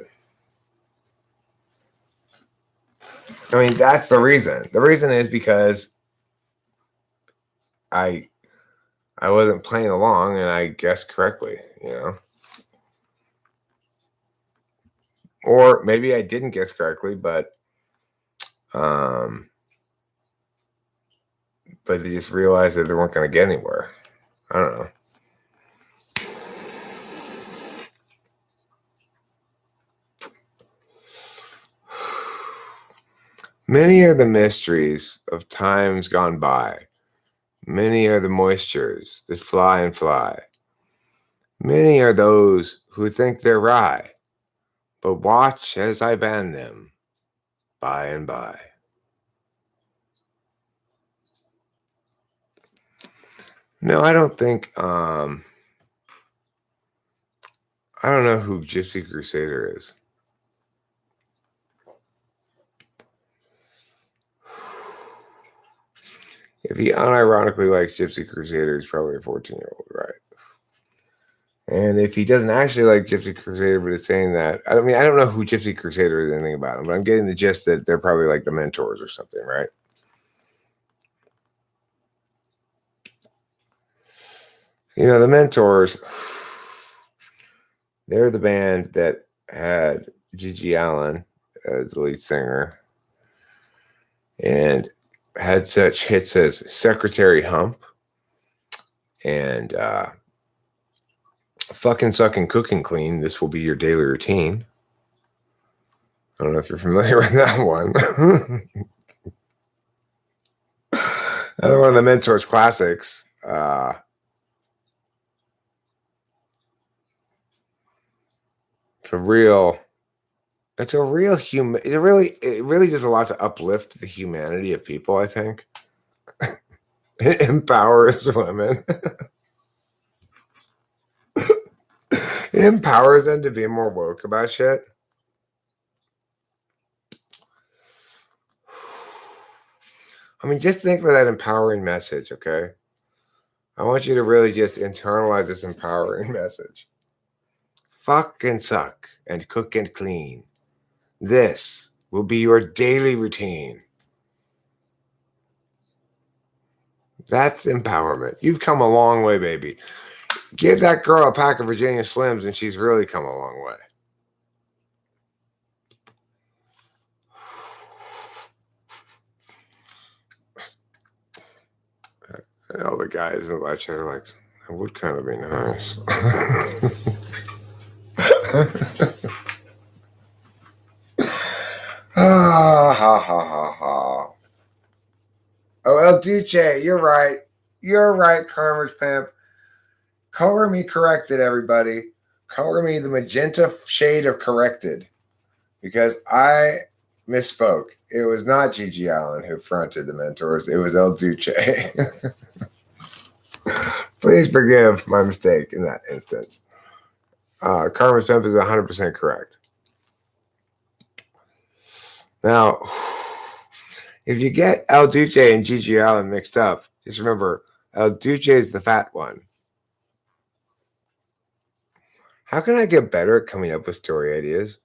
I mean, that's the reason. The reason is because I wasn't playing along and I guessed correctly, you know. Or maybe I didn't guess correctly, but they just realized that they weren't going to get anywhere. I don't know. Many are the mysteries of times gone by. Many are the moistures that fly and fly. Many are those who think they're wry, but watch as I ban them by and by. No, I don't think, I don't know who Gypsy Crusader is. If he unironically likes Gypsy Crusader, he's probably a 14-year-old, right? And if he doesn't actually like Gypsy Crusader, but is saying that, I mean, I don't know who Gypsy Crusader is, anything about him, but I'm getting the gist that they're probably like the mentors or something, right? You know, the mentors, they're the band that had Gigi Allen as the lead singer and had such hits as Secretary Hump and Fucking Sucking Cooking Clean. This will be your daily routine. I don't know if you're familiar with that one. Another one of the Mentors classics. It's a real human. It really does a lot to uplift the humanity of people, I think. It empowers women. It empowers them to be more woke about shit. I mean, just think of that empowering message, okay? I want you to really just internalize this empowering message. Fuck and suck and cook and clean. This will be your daily routine. That's empowerment. You've come a long way, baby. Give that girl a pack of Virginia Slims and she's really come a long way. And all the guys in the live chat are like, that would kind of be nice. Ha ha ha ha. Oh, El Duce, you're right. You're right, Karma's Pimp. Color me corrected, everybody. Color me the magenta shade of corrected. Because I misspoke. It was not Gigi Allen who fronted the mentors. It was El Duce. Please forgive my mistake in that instance. Karma's Pimp is 100% correct. Now, if you get El Duce and Gigi Allen mixed up, just remember, El Duce is the fat one. How can I get better at coming up with story ideas?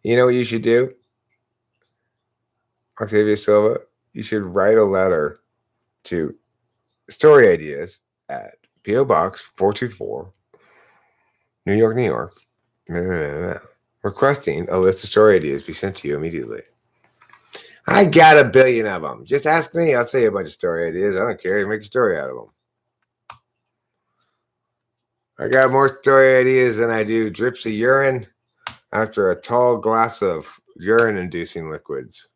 You know what you should do? Octavia Silva, you should write a letter to Story Ideas at P.O. Box 424, New York, New York, requesting a list of story ideas be sent to you immediately. I got a billion of them. Just ask me. I'll tell you a bunch of story ideas. I don't care. You make a story out of them. I got more story ideas than I do drips of urine after a tall glass of urine-inducing liquids.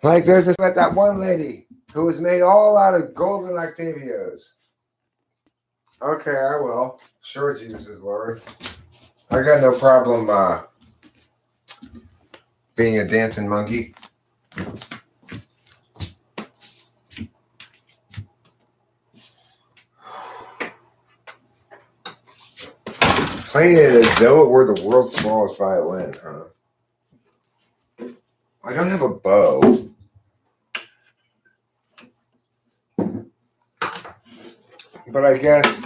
Like there's that one lady who was made all out of golden Octavios. Okay, I will. Sure, Jesus is Lord. I got no problem being a dancing monkey. Playing it as though it were the world's smallest violin, huh? I don't have a bow. But I guess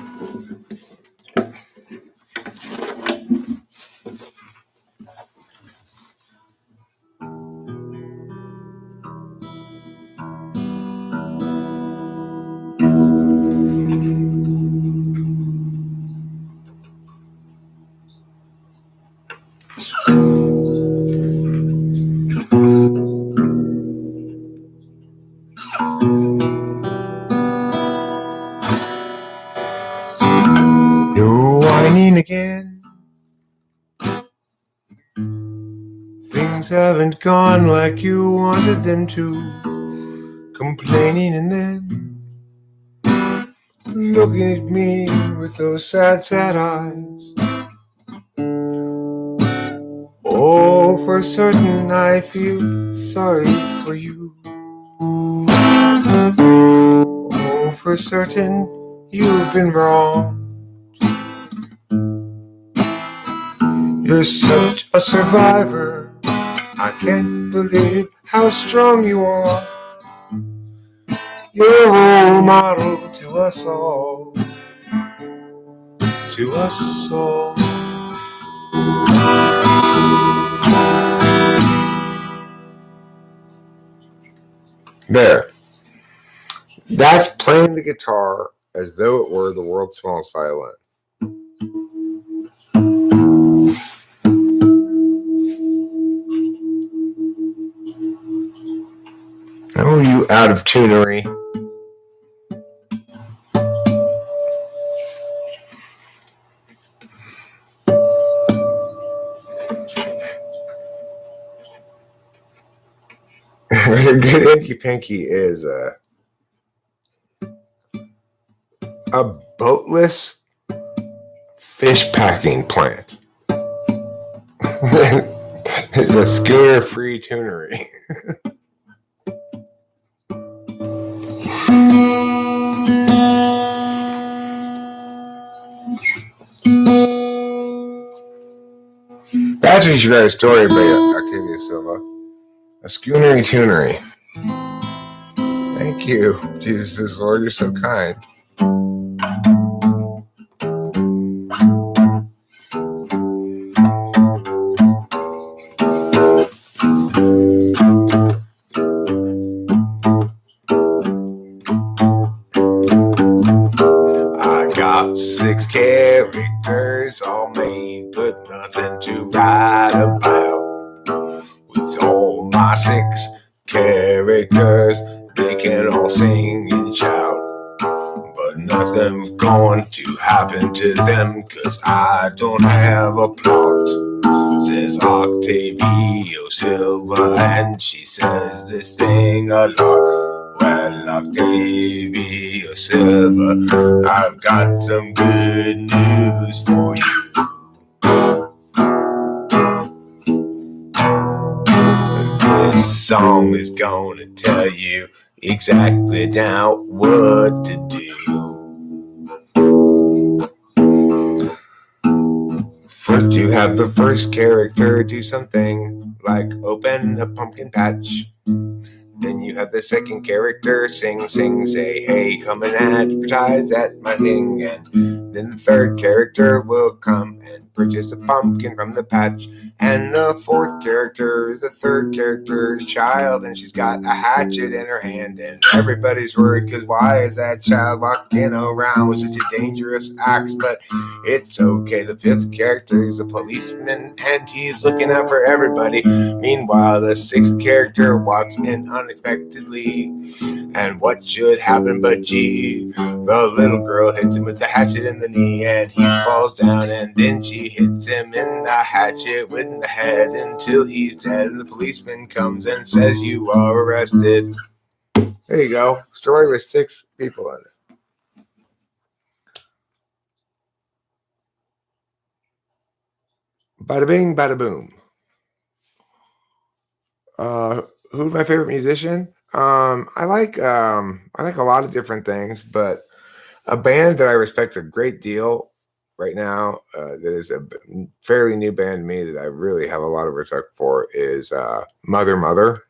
you're whining again. Things haven't gone like you wanted them to. Complaining and then looking at me with those sad, sad eyes. Oh, for certain I feel sorry for you. Oh, for certain you've been wrong. You're such a survivor. I can't believe how strong you are. You're a role model to us all. To us all. There. That's playing the guitar as though it were the world's smallest violin. Oh, you out of tunery. A good Inky Pinky is a boatless fish packing plant. It's a schooner-free tunery. That's what you should write a story about, Octavia Silva. A schoonery tunery. Thank you. Jesus is Lord, you're so kind. I got 6 characters all made, but nothing to write about. With all my 6 characters, they can all sing and shout. But nothing's going to happen to them, 'cause I don't have a plot. Says Octavio Silva, and she says this thing a lot. Well, Octavio Silva, I've got some good news for you. This song is gonna tell you exactly now what to do. First, you have the first character do something like open a pumpkin patch. Then you have the second character sing, say, hey, come and advertise at my thing. And then the third character will come and purchase a pumpkin from the patch. And the fourth character is the third character's child, and she's got a hatchet in her hand. And everybody's worried, because why is that child walking around with such a dangerous axe? But it's okay. The fifth character is a policeman, and he's looking out for everybody. Meanwhile, the sixth character walks in unexpectedly. And what should happen but gee, the little girl hits him with the hatchet in the knee, and he falls down, and then she hits him in the hatchet in the head until he's dead. And the policeman comes and says, you are arrested. There you go. Story with 6 people in it. Bada bing, bada boom. Who's my favorite musician? I like a lot of different things, but a band that I respect a great deal right now, that is a fairly new band to me that I really have a lot of respect for, is Mother Mother.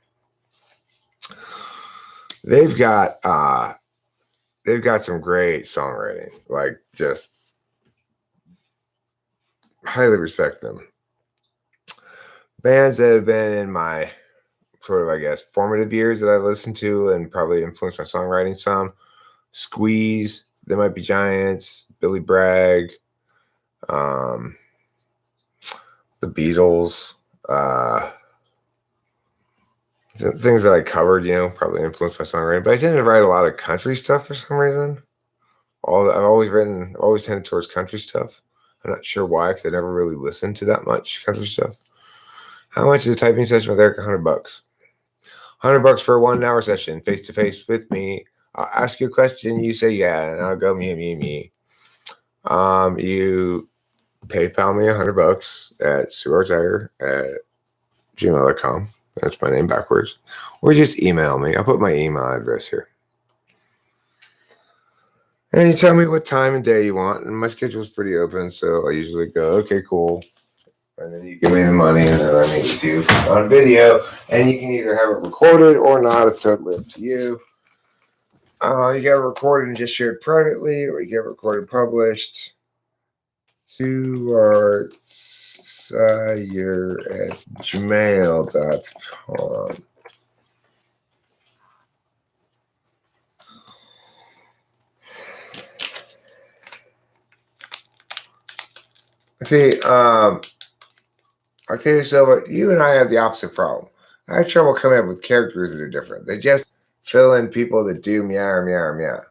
They've got some great songwriting, like just highly respect them. Bands that have been in my sort of, I guess, formative years that I listened to and probably influenced my songwriting some. Squeeze, They Might Be Giants, Billy Bragg, the Beatles, things that I covered, probably influenced my songwriting. But I tended to write a lot of country stuff for some reason. I've always tended towards country stuff. I'm not sure why, because I never really listened to that much country stuff. How much is a typing session with Eric? $100. $100 for a 1 hour session, face to face with me. I'll ask you a question, you say yeah, and I'll go me. You PayPal me $100 at ssuartscire at gmail.com. That's my name backwards. Or just email me. I'll put my email address here. And you tell me what time and day you want. And my schedule's pretty open, so I usually go, okay, cool. And then you give me the money, and then I meet with you on video. And you can either have it recorded or not. It's totally up to you. You get it recorded and just shared privately, or you get it recorded published. ssuartscire@gmail.com. See, Octavia Silva, you and I have the opposite problem. I have trouble coming up with characters that are different. They just fill in people that do meow, meow, meow.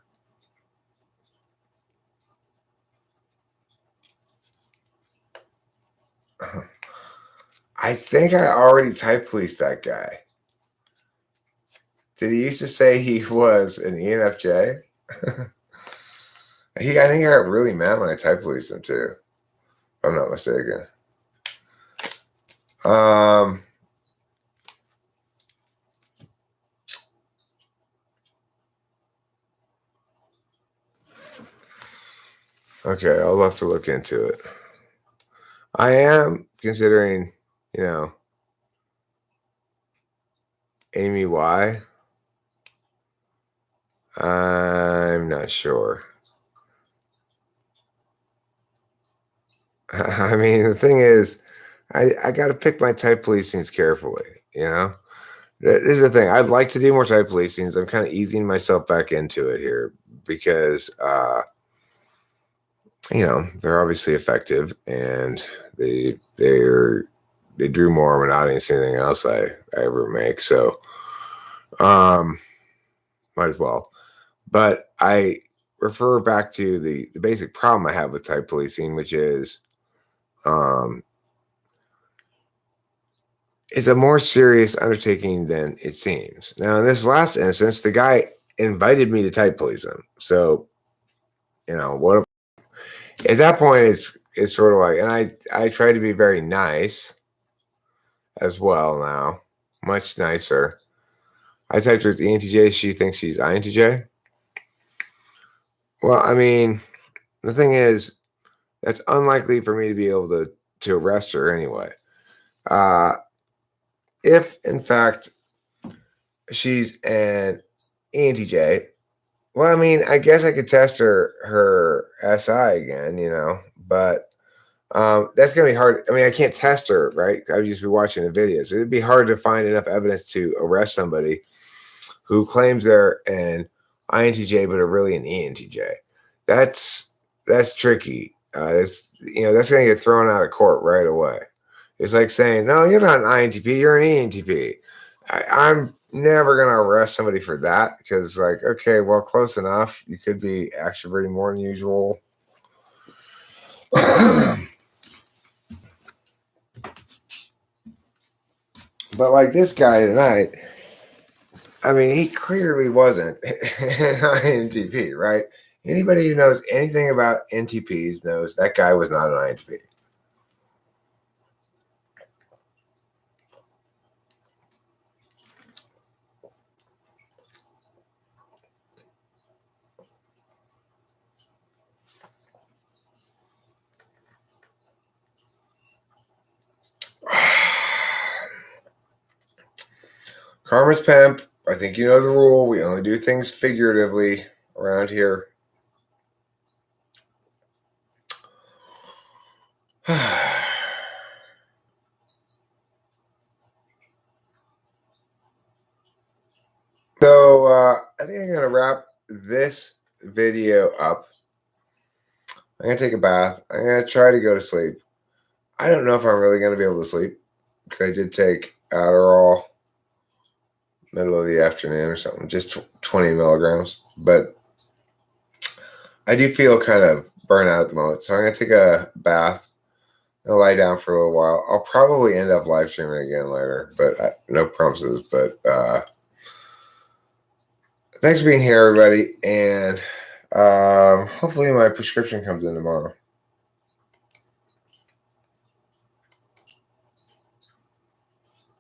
I think I already type policed that guy. Did he used to say he was an ENFJ? I think I got really mad when I type policed him too, if I'm not mistaken. Okay, I'll have to look into it. I am considering, Amy Y. I'm not sure. I mean, the thing is, I got to pick my type policings carefully, you know? This is the thing. I'd like to do more type policings. I'm kind of easing myself back into it here because, they're obviously effective and they drew more of an audience than anything else I ever make. So, might as well. But I refer back to the basic problem I have with type policing, which is, it's a more serious undertaking than it seems. Now, in this last instance, the guy invited me to type police him. So, what at that point it's sort of like, and I try to be very nice as well now, much nicer. I typed her with ENTJ. She thinks she's INTJ. Well, I mean, the thing is, that's unlikely for me to be able to arrest her anyway. If in fact she's an ENTJ, well, I mean, I guess I could test her SI again, but that's gonna be hard. I mean, I can't test her, right? I'd just be watching the videos. It'd be hard to find enough evidence to arrest somebody who claims they're an INTJ but are really an ENTJ. That's tricky. That's gonna get thrown out of court right away. It's like saying, no, you're not an INTP, you're an ENTP. I'm never going to arrest somebody for that because, like, okay, well, close enough. You could be extroverting more than usual. But like this guy tonight, I mean, he clearly wasn't an INTP, right? Anybody who knows anything about NTPs knows that guy was not an INTP. Karma's pimp. I think you know the rule. We only do things figuratively around here. So I think I'm going to wrap this video up. I'm going to take a bath. I'm going to try to go to sleep. I don't know if I'm really going to be able to sleep because I did take Adderall middle of the afternoon or something, just 20 milligrams. But I do feel kind of burnt out at the moment. So I'm going to take a bath and lie down for a little while. I'll probably end up live streaming again later, but no promises. But thanks for being here, everybody. And hopefully my prescription comes in tomorrow.